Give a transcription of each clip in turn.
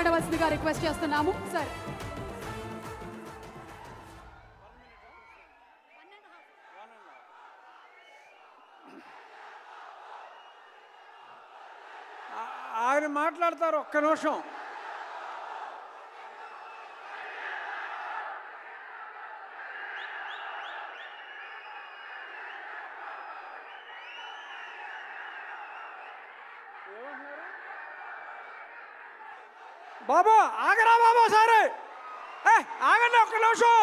మాట్లాడవలసిందిగా రిక్వెస్ట్ చేస్తున్నాము సార్. ఆయన మాట్లాడతారు, ఒక్క నిమిషం. బాబా ఆగరా బాబా, సరే ఆగండి ఒక్క నిమిషం.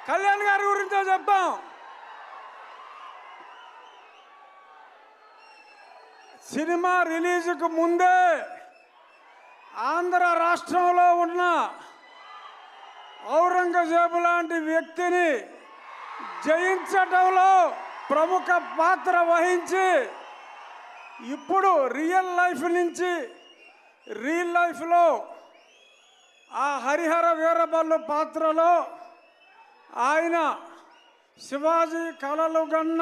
కళ్యాణ్ గారి గురించో చెప్తాం. సినిమా రిలీజ్కు ముందే ఆంధ్ర రాష్ట్రంలో ఉన్న ఔరంగజేబు లాంటి వ్యక్తిని జయించడంలో ప్రముఖ పాత్ర వహించి ఇప్పుడు రియల్ లైఫ్ నుంచి రియల్ లైఫ్లో ఆ హరిహర వీరబల్లు పాత్రలో ఆయన శివాజీ కలలు గన్న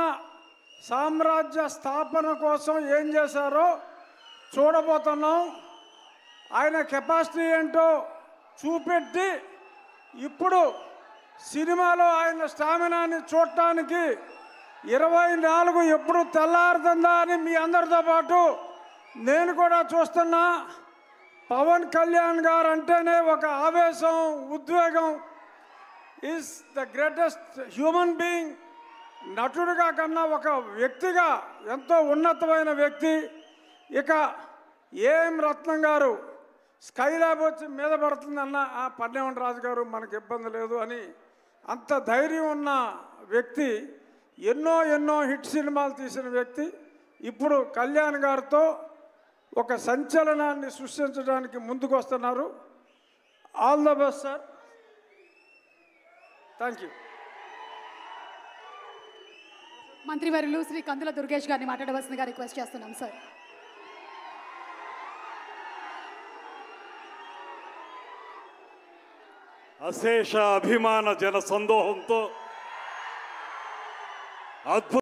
సామ్రాజ్య స్థాపన కోసం ఏం చేశారో చూడబోతున్నాం. ఆయన కెపాసిటీ ఏంటో చూపెట్టి ఇప్పుడు సినిమాలో ఆయన స్టామినాని చూడటానికి 24 ఎప్పుడు తెల్లారుతుందా అని మీ అందరితో పాటు నేను కూడా చూస్తున్నా. పవన్ కళ్యాణ్ గారు అంటేనే ఒక ఆవేశం, ఉద్వేగం. Is the greatest human being. నటుడిగా కన్నా ఒక వ్యక్తిగా ఎంతో ఉన్నతమైన వ్యక్తి. ఇక ఏం రత్నం గారు స్కైలాబ్ వచ్చి మీద పడుతుందన్న పన్నెండు రాజు గారు మనకు ఇబ్బంది లేదు అని అంత ధైర్యం ఉన్న వ్యక్తి. ఎన్నో హిట్ సినిమాలు తీసిన వ్యక్తి. ఇప్పుడు కళ్యాణ్ గారితో ఒక సంచలనాన్ని సృష్టించడానికి ముందుకు వస్తున్నారు. All the best sir. Thank you. మంత్రివర్యులు శ్రీ కందుల దుర్గేష్ గారిని మాట్లాడవలసిందిగా రిక్వెస్ట్ చేస్తున్నాం సార్. అశేష అభిమాన జన సందోహంతో అద్భుత